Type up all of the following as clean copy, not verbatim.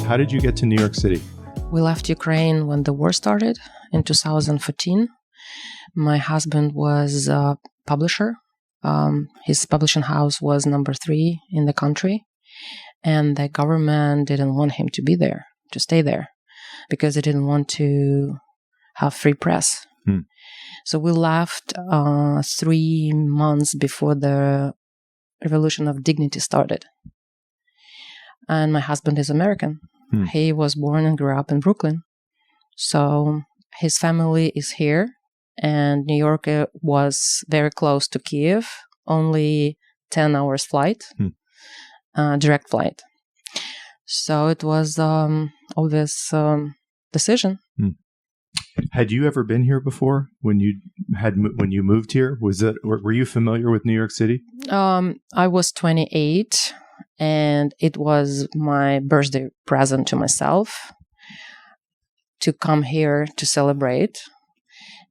How did you get to New York City? We left Ukraine when the war started in 2014. My husband was a publisher. His publishing house was number 3 in the country. And the government didn't want him to be there, to stay there, because they didn't want to have free press. So we left 3 months before the Revolution of Dignity started. And my husband is American. He was born and grew up in Brooklyn. So his family is here. And New York was very close to Kyiv, only 10 hours flight, direct flight. So it was obvious decision. Had you ever been here before when you moved here? Were you familiar with New York City? I was 28, and it was my birthday present to myself to come here to celebrate.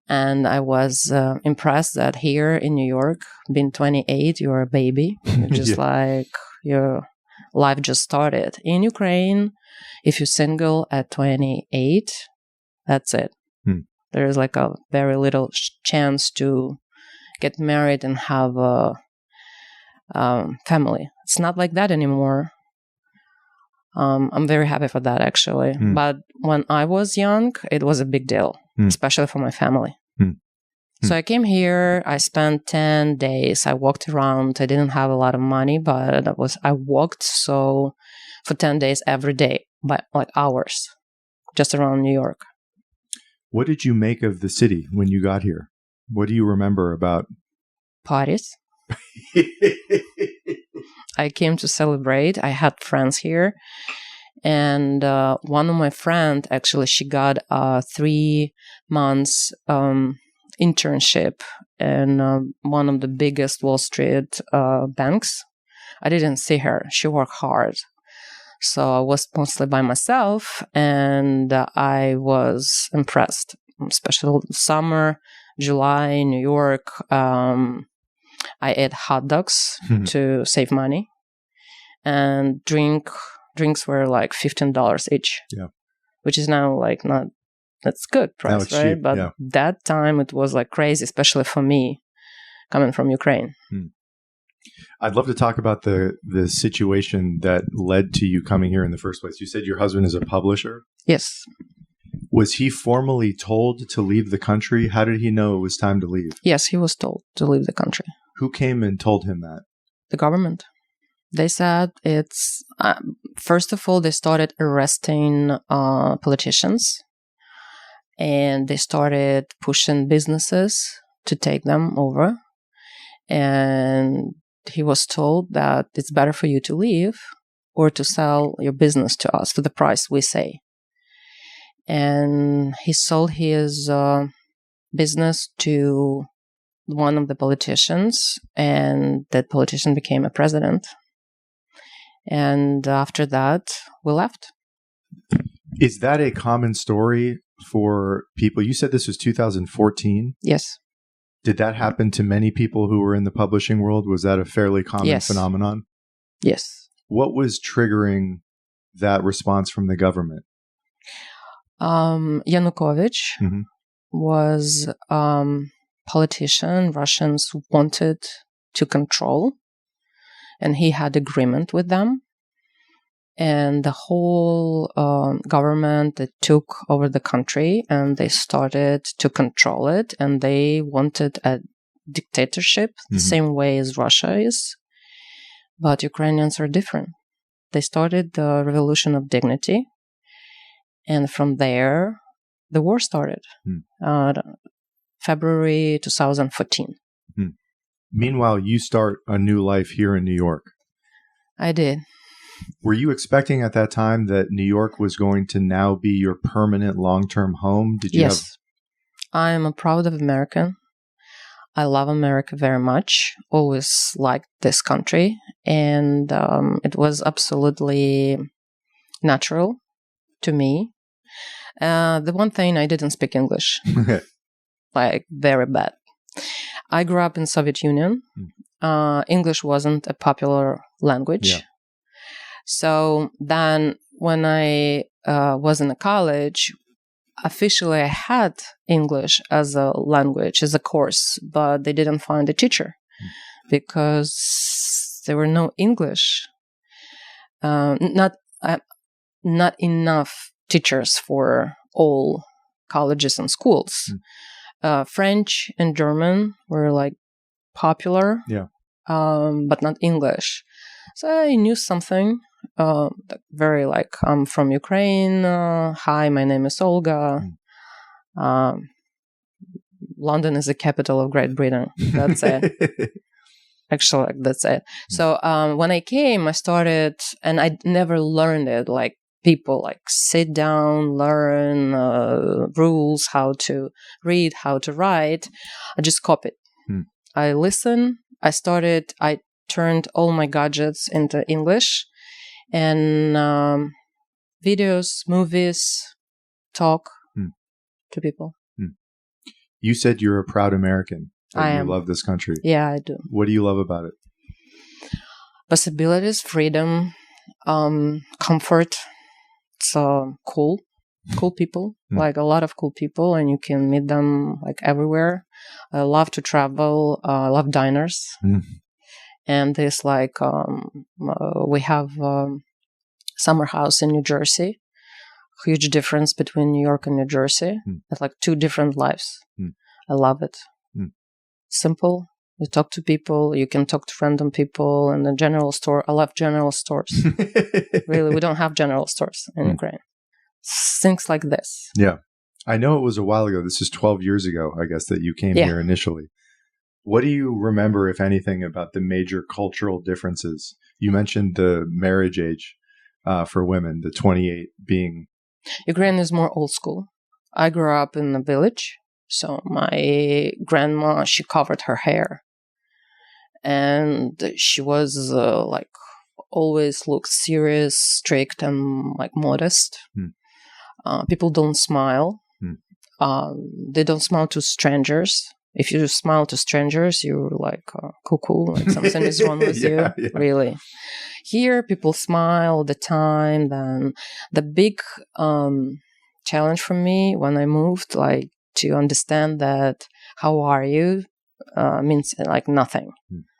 And I was impressed that here in New York, being 28, you're a baby. You're just like your life just started. In Ukraine, if you're single at 28, that's it. There is like a very little chance to get married and have a family. It's not like that anymore. I'm very happy for that, actually. But when I was young, it was a big deal, especially for my family. So I came here, I spent 10 days, I walked around, I didn't have a lot of money, but I walked for 10 days every day, by like hours, just around New York. What did you make of the city when you got here? What do you remember about parties? I came to celebrate. I had friends here. And one of my friends, actually, she got a 3 months internship in one of the biggest Wall Street banks. I didn't see her. She worked hard. So I was mostly by myself, and I was impressed, especially summer, July, New York. I ate hot dogs to save money, and drinks were like $15 each, which is now like not, that's good price, right? Cheap, but that time it was like crazy, especially for me coming from Ukraine. I'd love to talk about the situation that led to you coming here in the first place. You said your husband is a publisher? Yes. Was he formally told to leave the country? How did he know it was time to leave? Yes, he was told to leave the country. Who came and told him that? The government. They said it's, first of all, they started arresting politicians, and they started pushing businesses to take them over. And he was told that it's better for you to leave or to sell your business to us for the price we say. And he sold his business to one of the politicians, and that politician became a president. And after that, we left. Is that a common story for people? You said this was 2014? Yes. Did that happen to many people who were in the publishing world? Was that a fairly common phenomenon? Yes. What was triggering that response from the government? Yanukovych was politician Russians wanted to control, and he had agreement with them. And the whole government that took over the country, and they started to control it, and they wanted a dictatorship the same way as Russia is. But Ukrainians are different. They started the Revolution of Dignity, and from there, the war started. February 2014. Meanwhile, you start a new life here in New York. I did. Were you expecting at that time that New York was going to now be your permanent long-term home? Yes. I am a proud American. I love America very much. Always liked this country. And it was absolutely natural to me. The one thing, I didn't speak English. Like, very bad. I grew up in Soviet Union. English wasn't a popular language. So then when I was in college, officially I had English as a language, as a course, but they didn't find a teacher because there were no English, not enough teachers for all colleges and schools. French and German were like popular, but not English. So I knew something. Very like, I'm from Ukraine. Hi, my name is Olga. London is the capital of Great Britain. That's it. Actually, that's it. So when I came, I started, and I never learned it. Like people like sit down, learn rules, how to read, how to write. I just copied. I listened. I turned all my gadgets into English. And videos, movies, talk to people. You said you're a proud American. I am. You love this country. Yeah, I do. What do you love about it? Possibilities, freedom, comfort. It's cool people, like a lot of cool people, and you can meet them like everywhere. I love to travel. I love diners. And there's like, we have summer house in New Jersey. Huge difference between New York and New Jersey. It's like two different lives. I love it. Simple. You talk to people. You can talk to random people in the general store. I love general stores. Really, we don't have general stores in Ukraine. Things like this. Yeah. I know it was a while ago. This is 12 years ago, I guess, that you came here initially. What do you remember, if anything, about the major cultural differences? You mentioned the marriage age for women, the 28 being... Ukraine is more old school. I grew up in a village, so my grandma, she covered her hair. And she was like, always looked serious, strict, and like modest. People don't smile. They don't smile to strangers. If you smile to strangers, you're like cuckoo, like something is wrong with you. Really. Here, people smile all the time. Then the big challenge for me when I moved, like to understand that how are you means like nothing.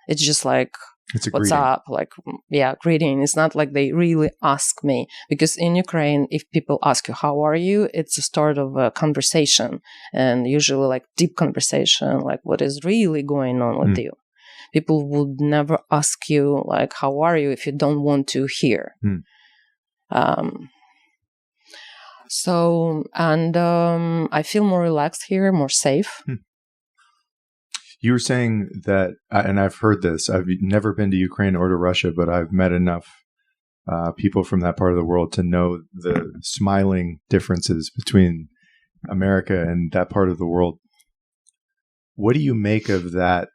It's just like, it's a what's greeting. up? Like, greeting. It's not like they really ask me. Because in Ukraine, if people ask you, how are you? It's the start of a conversation. And usually like deep conversation, like what is really going on with you. People would never ask you like, how are you? If you don't want to hear. I feel more relaxed here, more safe. You were saying that, and I've heard this, I've never been to Ukraine or to Russia, but I've met enough people from that part of the world to know the smiling differences between America and that part of the world. What do you make of that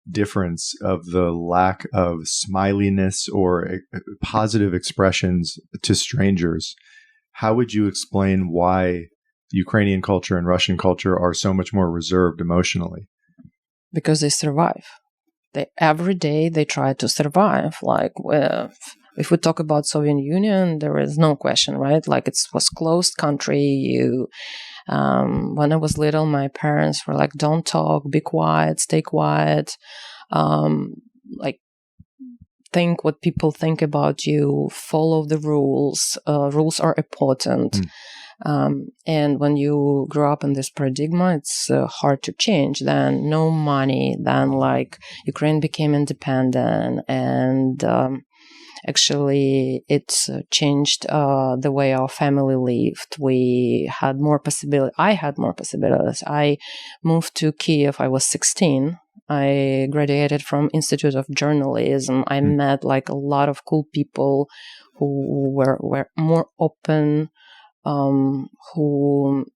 difference, of the lack of smiliness or positive expressions to strangers? How would you explain why Ukrainian culture and Russian culture are so much more reserved emotionally? Because they survive. Every day they try to survive. Like if we talk about Soviet Union, there is no question, right? Like it was closed country. When I was little, my parents were like, "Don't talk, be quiet, stay quiet." Like think what people think about you. Follow the rules. Rules are important. And when you grow up in this paradigm, it's hard to change. Then no money. Then like Ukraine became independent, and actually it's changed the way our family lived. We had more possibilities. I had more possibilities. I moved to Kyiv. I was 16. I graduated from Institute of Journalism. I met like a lot of cool people who were more open. Who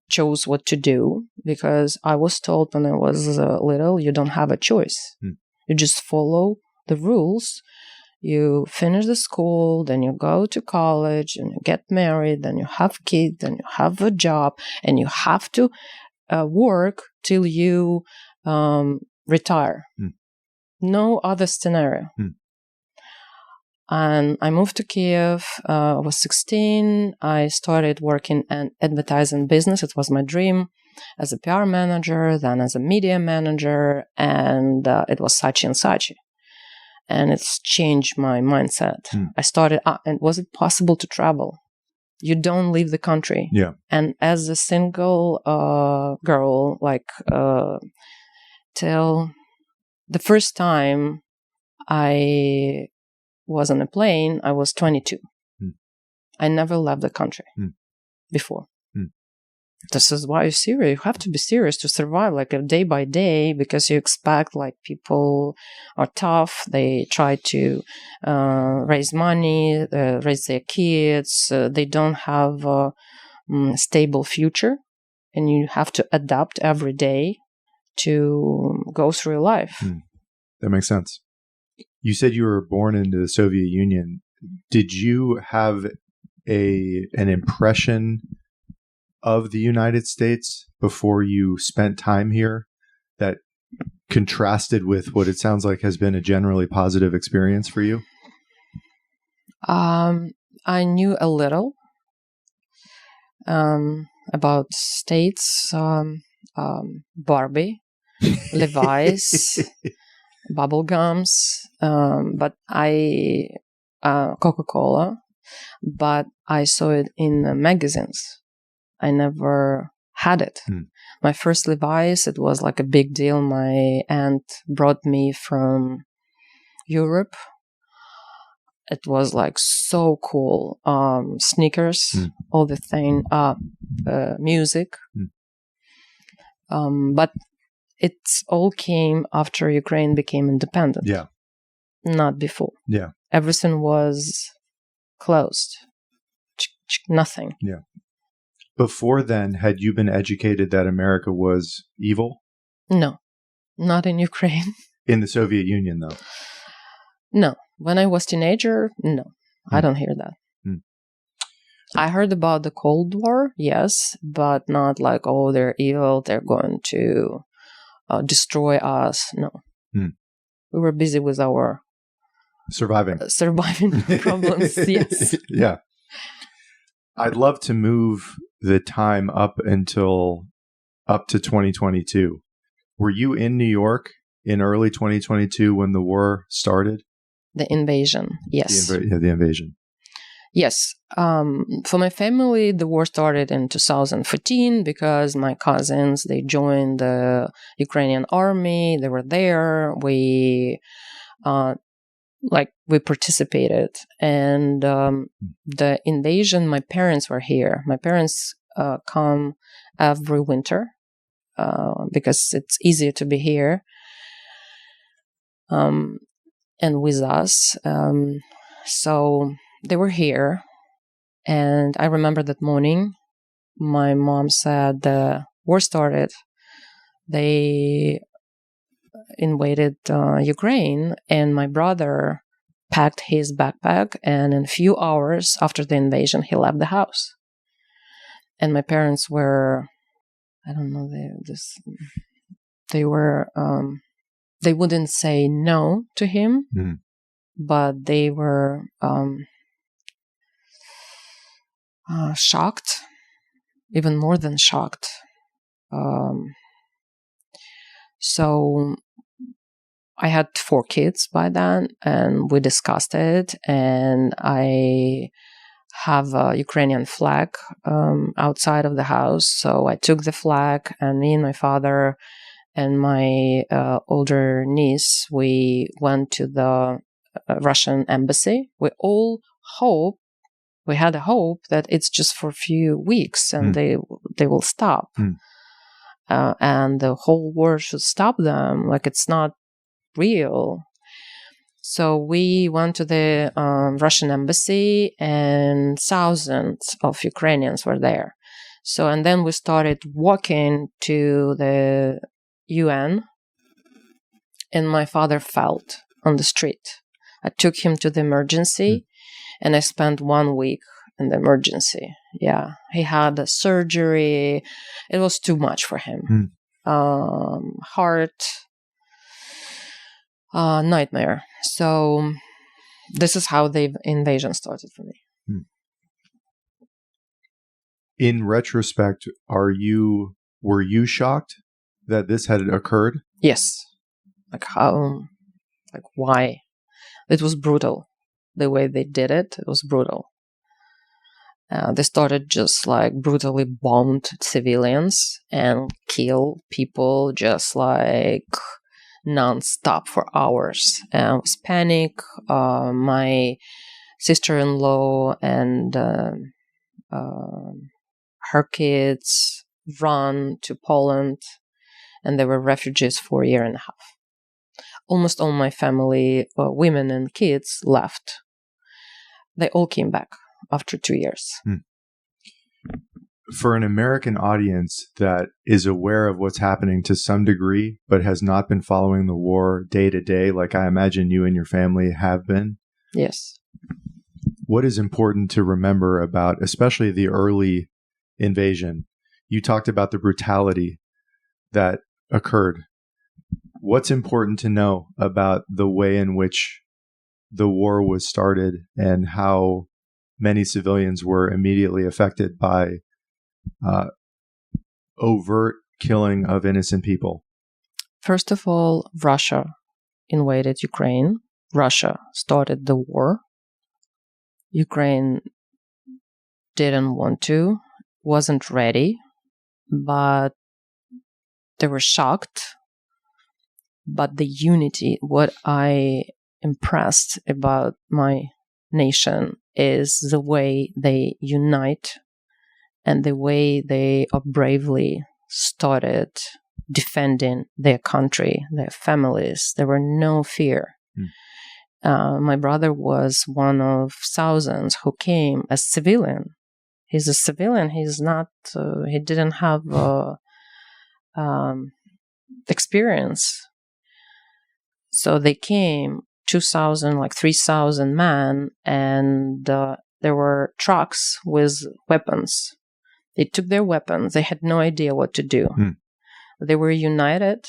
chose what to do, because I was told when I was little, you don't have a choice. You just follow the rules. You finish the school, then you go to college, and you get married, then you have kids, then you have a job, and you have to work till you retire. No other scenario. And I moved to Kyiv. I was 16. I started working in advertising business. It was my dream as a PR manager, then as a media manager, and it was Saatchi and Saatchi. And it's changed my mindset. I started, and was it possible to travel? You don't leave the country. Yeah. And as a single girl, till the first time I was on a plane, I was 22. I never left the country before. This is why you're serious. You have to be serious to survive, like a day by day, because you expect like people are tough. They try to raise money, raise their kids. They don't have a stable future, and you have to adapt every day to go through life. That makes sense. You said you were born into the Soviet Union. Did you have an impression of the United States before you spent time here that contrasted with what it sounds like has been a generally positive experience for you? I knew a little about states, Barbie, Levi's, bubblegums, but Coca-Cola, but I saw it in the magazines. I never had it. My first Levi's, it was like a big deal. My aunt brought me from Europe. It was like so cool. Sneakers, all the thing, music. But it all came after Ukraine became independent. Yeah. Not before. Yeah. Everything was closed. Nothing. Yeah. Before then, had you been educated that America was evil? No, not in Ukraine. In the Soviet Union, though? No. When I was teenager, no. I don't hear that. I heard about the Cold War, yes, but not like, oh, they're evil, they're going to destroy us. No. We were busy with our surviving problems, yes. Yeah. I'd love to move the time up to 2022. Were you in New York in early 2022 when the war started? The invasion, yes. The invasion. Yes. For my family, the war started in 2014 because my cousins, they joined the Ukrainian army. They were there. We participated. And the invasion, my parents were here. My parents come every winter because it's easier to be here and with us. So they were here. And I remember that morning, my mom said the war started. They invaded Ukraine, and my brother packed his backpack, and in a few hours after the invasion, he left the house. And my parents were, I don't know, they wouldn't say no to him, but they were shocked, even more than shocked. So I had 4 kids by then, and we discussed it, and I have a Ukrainian flag outside of the house. So I took the flag, and me and my father and my older niece, we went to the Russian embassy. We had a hope that it's just for a few weeks and they will stop. And the whole world should stop them. Like, it's not real. So we went to the Russian embassy, and thousands of Ukrainians were there. So, and then we started walking to the UN, and my father fell on the street. I took him to the emergency, and I spent 1 week in the emergency. Yeah, he had a surgery. It was too much for him. Heart nightmare. So This is how the invasion started for me. In retrospect, were you shocked that this had occurred? Yes. Why? It was brutal. The way they did it, it was brutal. They started just brutally bombed civilians and kill people just non-stop for hours. It was panic. My sister-in-law and her kids run to Poland, and they were refugees for a year and a half. Almost all my family, women and kids, left. They all came back after 2 years. For an American audience that is aware of what's happening to some degree, but has not been following the war day to day, like I imagine you and your family have been. Yes. What is important to remember about, especially the early invasion? You talked about the brutality that occurred. What's important to know about the way in which the war was started and how many civilians were immediately affected by overt killing of innocent people? First of all, Russia invaded Ukraine. Russia started the war. Ukraine didn't want to, wasn't ready, but they were shocked. But the unity, what I impressed about my nation is the way they unite and the way they bravely started defending their country, their families. There were no fear. My brother was one of thousands who came as civilian. He's a civilian. He's not. He didn't have experience. So they came 2,000, 3,000 men, and there were trucks with weapons. They took their weapons. They had no idea what to do. They were united,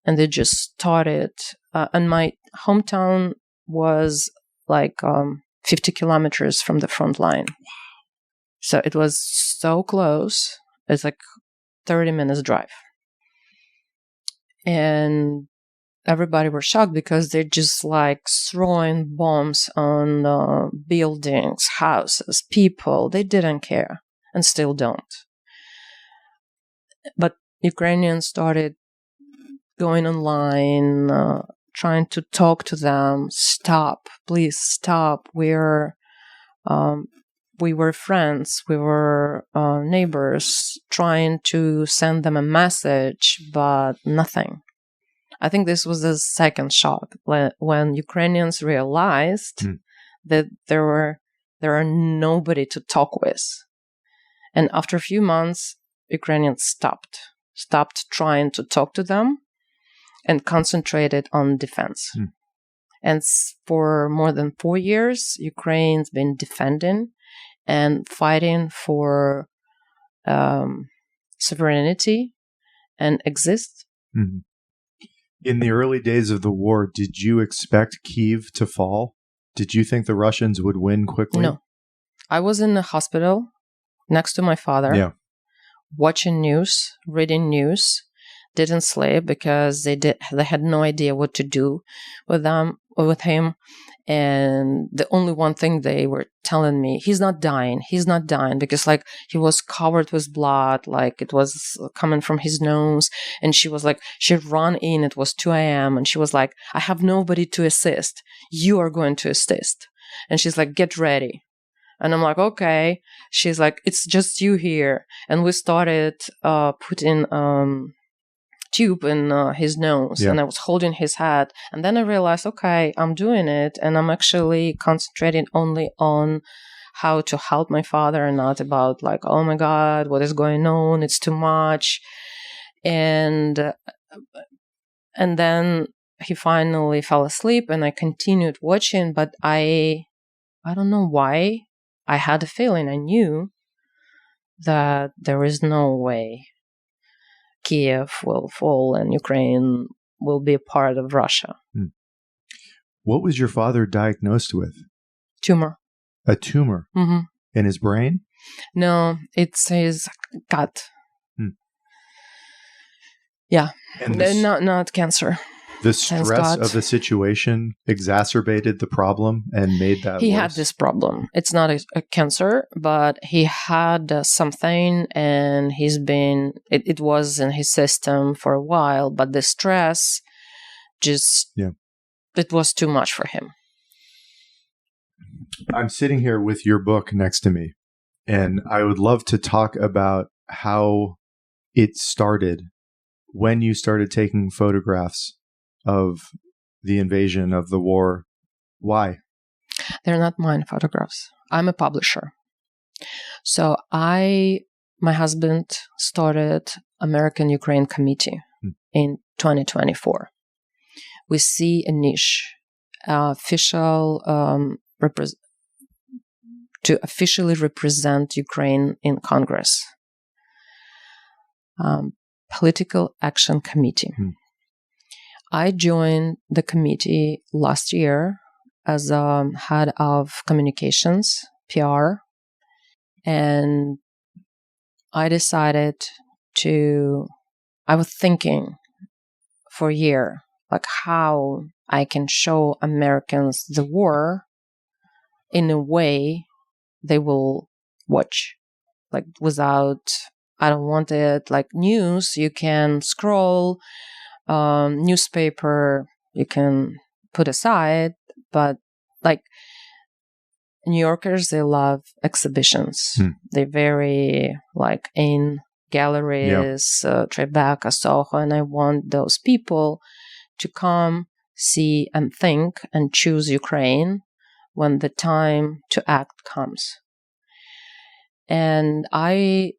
and they just started. And my hometown was 50 kilometers from the front line. So it was so close. It's 30 minutes drive. And everybody were shocked because they're just throwing bombs on buildings, houses, people. They didn't care and still don't. But Ukrainians started going online, trying to talk to them. Stop, please stop. We were friends. We were neighbors, trying to send them a message, but nothing. I think this was the second shock when Ukrainians realized that there are nobody to talk with. And after a few months, Ukrainians stopped trying to talk to them and concentrated on defense. And for more than 4 years, Ukraine's been defending and fighting for sovereignty and exist. In the early days of the war, did you expect Kyiv to fall? Did you think the Russians would win quickly? No. I was in the hospital next to my father, watching news, reading news, didn't sleep because they had no idea what to do with him. And the only one thing they were telling me, he's not dying, because he was covered with blood, it was coming from his nose. And she was she ran in, it was 2 a.m. and she was I have nobody to assist. You are going to assist. And she's get ready. And I'm okay. She's it's just you here. And we started putting tube in his nose, and I was holding his head. And then I realized, okay, I'm doing it, and I'm actually concentrating only on how to help my father and not about oh my God, what is going on? It's too much. And then he finally fell asleep, and I continued watching, but I don't know why. I had a feeling, I knew that there is no way Kyiv will fall and Ukraine will be a part of Russia. What was your father diagnosed with? Tumor. A tumor in his brain? No, it's his gut. Yeah, not cancer. The stress of the situation exacerbated the problem and made that he worse? had this problem. It's not a cancer, but he had something, and it was in his system for a while, but the stress it was too much for him. I'm sitting here with your book next to me, and I would love to talk about how it started, when you started taking photographs of the invasion, of the war. Why? They're not mine photographs. I'm a publisher. So my husband started American-Ukraine Committee in 2024. We see a niche, to officially represent Ukraine in Congress. Political Action Committee. I joined the committee last year as head of communications, PR, and I decided I was thinking for a year, like how I can show Americans the war in a way they will watch, like without, I don't want it like news. You can scroll, newspaper you can put aside, but like New Yorkers, they love exhibitions. They're very like in galleries, Tribeca, Soho, and I want those people to come, see, and think and choose Ukraine when the time to act comes. And I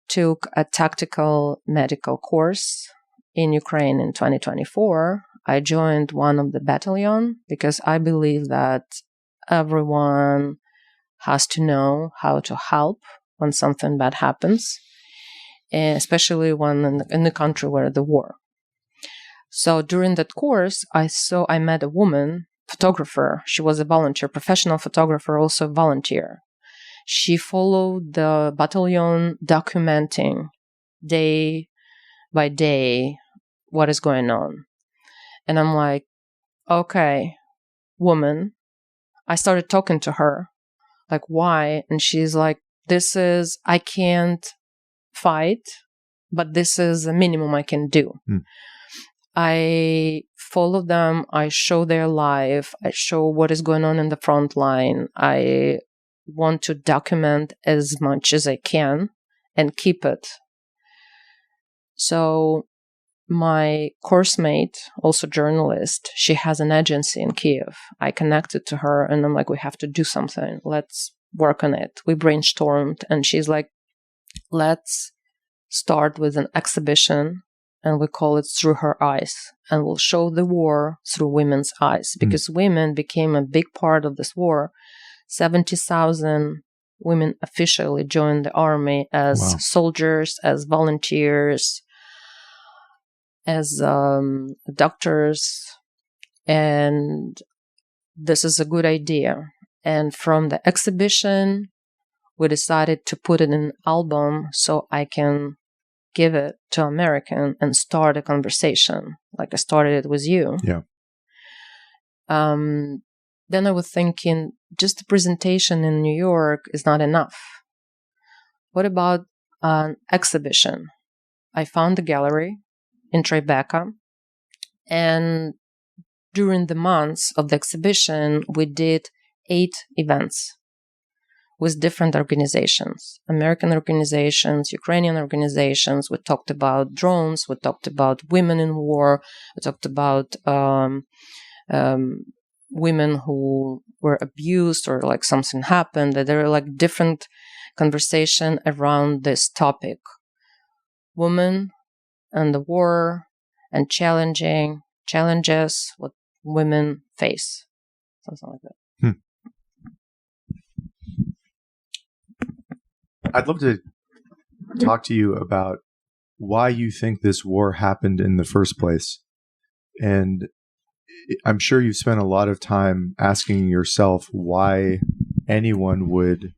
took a tactical medical course in Ukraine in 2024. I joined one of the battalion because I believe that everyone has to know how to help when something bad happens, especially when in the country where the war. So during that course, I met a woman photographer. She was a volunteer, professional photographer, also a volunteer. She followed the battalion, documenting day by day what is going on. And I'm like, okay, woman. I started talking to her, like, why? And she's like, I can't fight, but this is a minimum I can do. I follow them. I show their life. I show what is going on in the front line. I want to document as much as I can and keep it. So my course mate, also journalist, she has an agency in Kyiv. I connected to her and I'm like, we have to do something. Let's work on it. We brainstormed and she's like, let's start with an exhibition and we call it Through Her Eyes. And we'll show the war through women's eyes because women became a big part of this war. 70,000 women officially joined the army as soldiers, as volunteers, as doctors, and this is a good idea. And from the exhibition, we decided to put it in an album so I can give it to American and start a conversation, like I started it with you. Yeah. Then I was thinking, just the presentation in New York is not enough. What about an exhibition? I found a gallery in Tribeca, and during the months of the exhibition, we did 8 events with different organizations, American organizations, Ukrainian organizations. We talked about drones, we talked about women in war, we talked about women who were abused or like something happened. There are like different conversation around this topic. Women and the war and challenges what women face. Something like that. I'd love to talk to you about why you think this war happened in the first place. And I'm sure you've spent a lot of time asking yourself why anyone would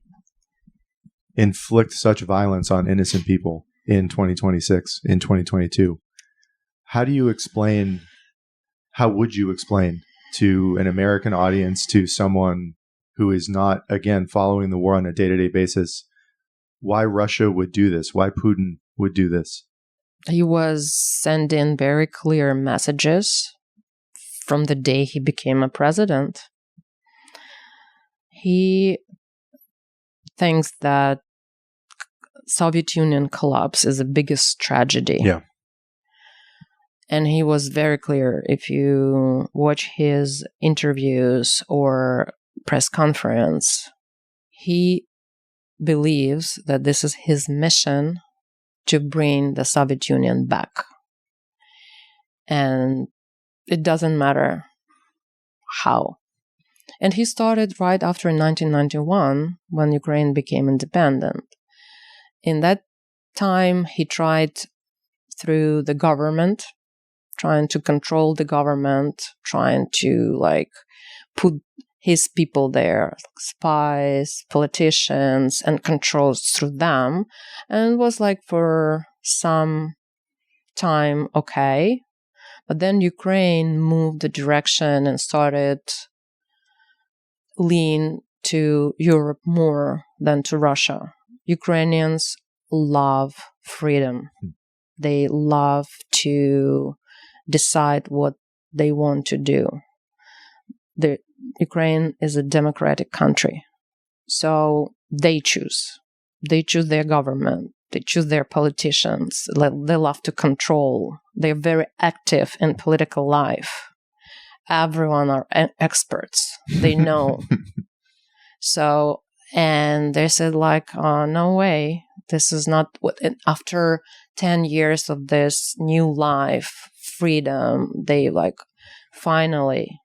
inflict such violence on innocent people in 2026, in 2022. How would you explain to an American audience, to someone who is not, again, following the war on a day-to-day basis, why Russia would do this, why Putin would do this? He was sending very clear messages from the day he became a president. He thinks that Soviet Union collapse is the biggest tragedy. Yeah. And he was very clear. If you watch his interviews or press conference, he believes that this is his mission to bring the Soviet Union back. And it doesn't matter how. And he started right after 1991, when Ukraine became independent. In that time, he tried through the government, trying to control the government, trying to put his people there, spies, politicians, and controls through them. And it was for some time okay. But then Ukraine moved the direction and started lean to Europe more than to Russia. Ukrainians love freedom. They love to decide what they want to do. Ukraine is a democratic country, so they choose. They choose their government. They choose their politicians. They love to control. They're very active in political life. Everyone are experts. They know. So, and they said no way. This is not what. After 10 years of this new life, freedom, they finally,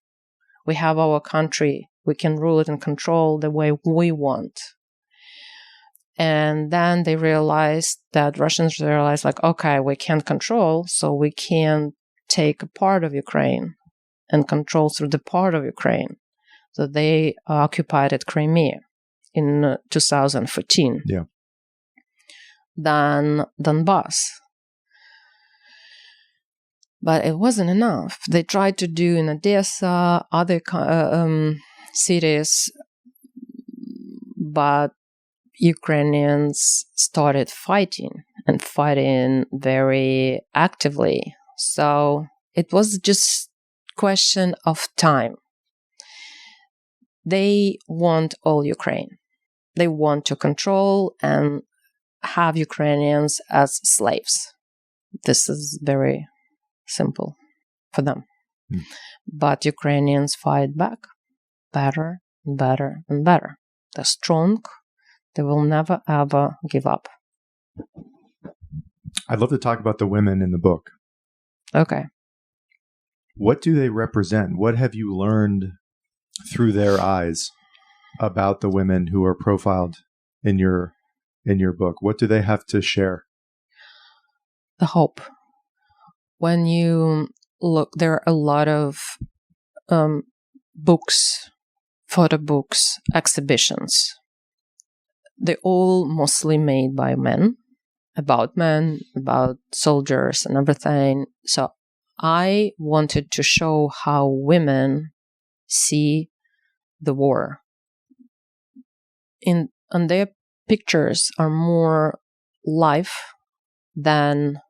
we have our country. We can rule it and control the way we want. And then they realized that Russians realized okay, we can't control, so we can take a part of Ukraine and control through the part of Ukraine. So they occupied Crimea in 2014. Yeah. Then Donbass. But it wasn't enough. They tried to do in Odessa, other cities, but Ukrainians started fighting very actively. So it was just question of time. They want all Ukraine. They want to control and have Ukrainians as slaves. This is very simple for them. But Ukrainians fight back better and better and better. They're strong. They will never, ever give up. I'd love to talk about the women in the book. Okay. What do they represent? What have you learned through their eyes about the women who are profiled in your book? What do they have to share? The hope. When you look, there are a lot of books, photo books, exhibitions. They're all mostly made by men, about soldiers and everything. So I wanted to show how women see the war. And their pictures are more life than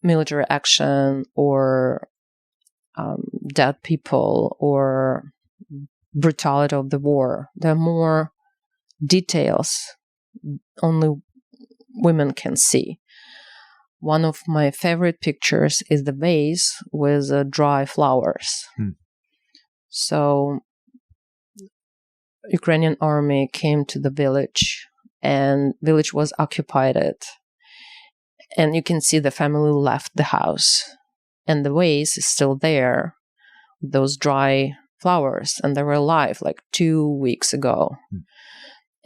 military action or dead people or brutality of the war. There are more details only women can see. One of my favorite pictures is the vase with dry flowers. So Ukrainian army came to the village, and village was occupied. And you can see the family left the house, and the vase is still there, those dry flowers, and they were alive 2 weeks ago.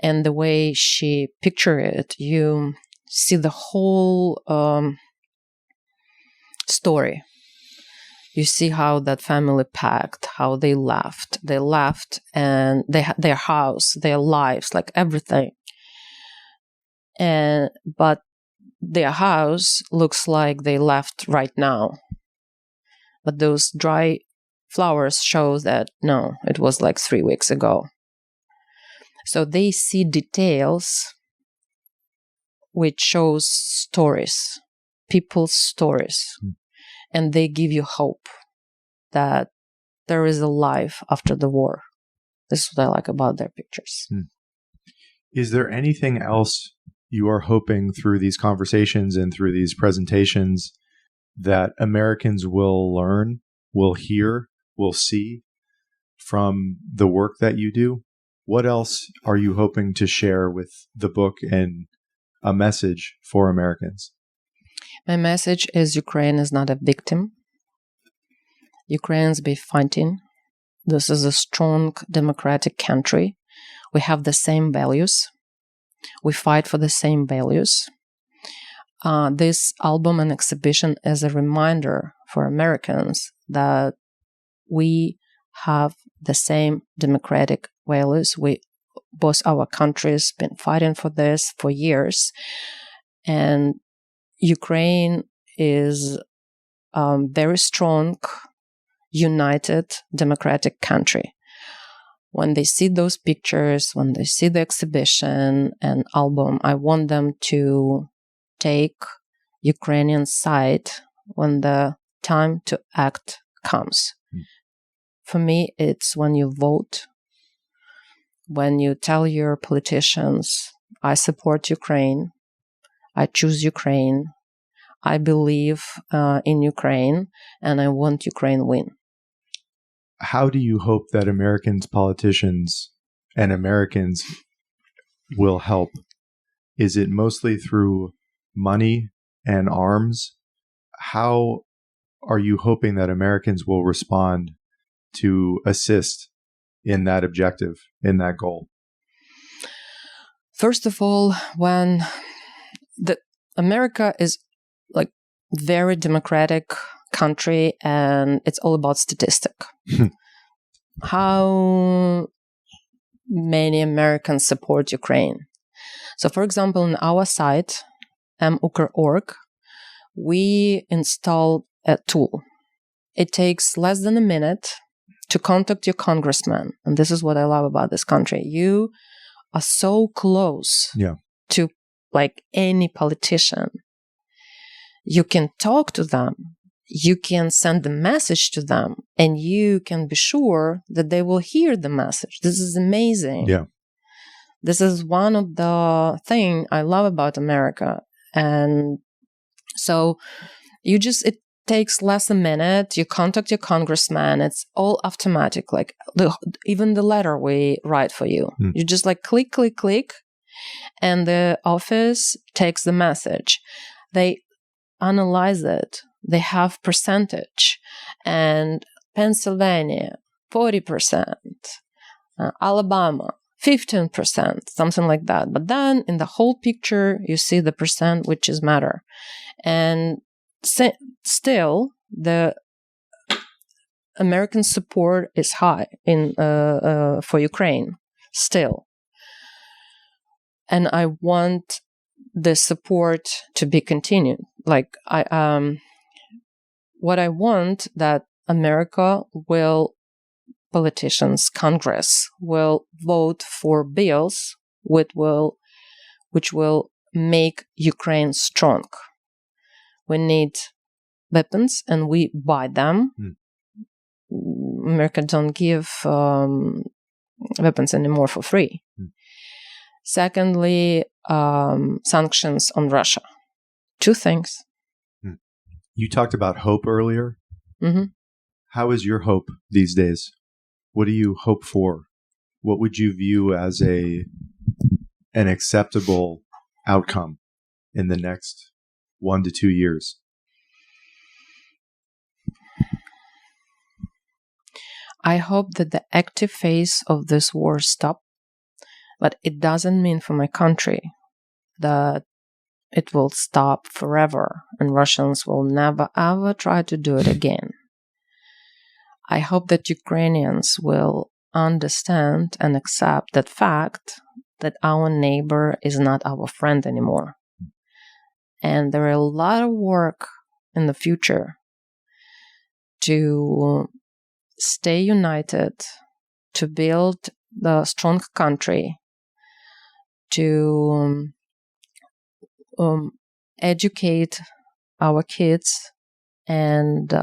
And the way she pictured it, you see the whole story. You see how that family packed, how they left. They left and they had their house, their lives, like everything. But their house looks like they left right now. But those dry flowers show that no, it was like 3 weeks ago. So they see details which shows stories, people's stories. And they give you hope that there is a life after the war. This is what I like about their pictures. Is there anything else you are hoping through these conversations and through these presentations that Americans will learn, will hear, will see from the work that you do? What else are you hoping to share with the book and a message for Americans? My message is Ukraine is not a victim. Ukrainians be fighting. This is a strong democratic country. We have the same values. We fight for the same values. This album and exhibition is a reminder for Americans that we have the same democratic values. Both our countries been fighting for this for years, and Ukraine is very strong, united, democratic country. When they see those pictures, when they see the exhibition and album, I want them to take Ukrainian side when the time to act comes. For me, it's when you vote, when you tell your politicians, I support Ukraine, I choose Ukraine, I believe in Ukraine, and I want Ukraine win. How do you hope that Americans, politicians, and Americans will help? Is it mostly through money and arms? How are you hoping that Americans will respond to assist in that objective, in that goal? First of all, when America is like very democratic country and it's all about statistic. How many Americans support Ukraine? So, for example, on our site, Ukraine.org, we installed a tool. It takes less than a minute to contact your congressman. And this is what I love about this country. You are so close to like any politician. You can talk to them. You can send a message to them, and you can be sure that they will hear the message. This is amazing. Yeah. This is one of the things I love about America. And so it takes less a minute. You contact your congressman. It's all automatic. Like even the letter we write for you. You just like click, click, click, and the office takes the message. They analyze it. They have percentage, and Pennsylvania 40%, Alabama 15%, something like that. But then in the whole picture, you see the percent which is matter, and still the American support is high in for Ukraine still, and I want the support to be continued. Like what I want that America politicians, Congress will vote for bills which will make Ukraine strong. We need weapons and we buy them. America don't give weapons anymore for free. Secondly, sanctions on Russia. 2 things. You talked about hope earlier. Mm-hmm. How is your hope these days? What do you hope for? What would you view as an acceptable outcome in the next 1 to 2 years? I hope that the active phase of this war stop, but it doesn't mean for my country that it will stop forever and Russians will never ever try to do it again. I hope that Ukrainians will understand and accept that fact that our neighbor is not our friend anymore. And there are a lot of work in the future to stay united, to build the strong country, to educate our kids and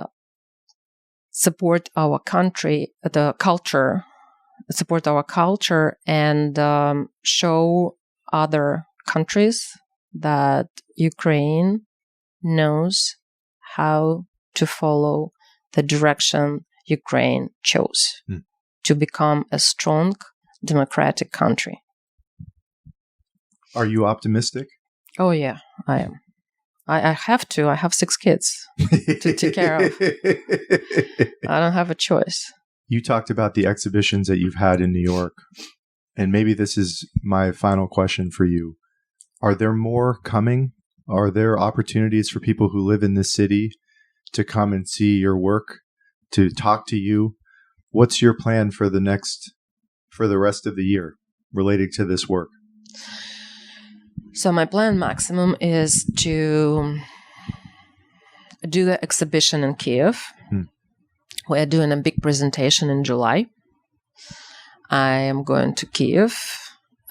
support our country, support our culture, and show other countries that Ukraine knows how to follow the direction Ukraine chose to become a strong democratic country. Are you optimistic? Oh, yeah, I am. I have to. I have 6 kids to take care of. I don't have a choice. You talked about the exhibitions that you've had in New York, and maybe this is my final question for you. Are there more coming? Are there opportunities for people who live in this city to come and see your work, to talk to you? What's your plan for the rest of the year related to this work? So my plan maximum is to do the exhibition in Kyiv. We are doing a big presentation in July. I am going to Kyiv.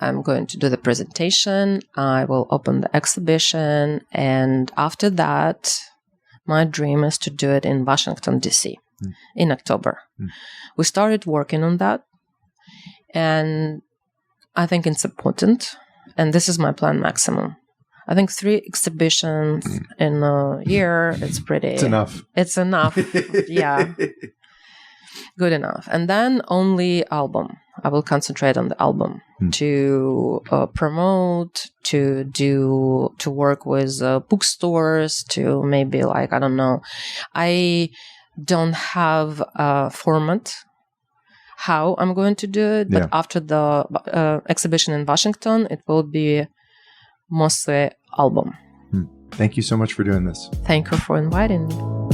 I'm going to do the presentation. I will open the exhibition. And after that, my dream is to do it in Washington, D.C. In October. We started working on that. And I think it's important. And this is my plan maximum. I think 3 exhibitions in a year, it's pretty... It's enough. It's enough, yeah. Good enough. And then only album. I will concentrate on the album to promote, to work with bookstores, to maybe I don't know. I don't have a format how I'm going to do it, but after the exhibition in Washington, it will be mostly album. Thank you so much for doing this. Thank you for inviting me.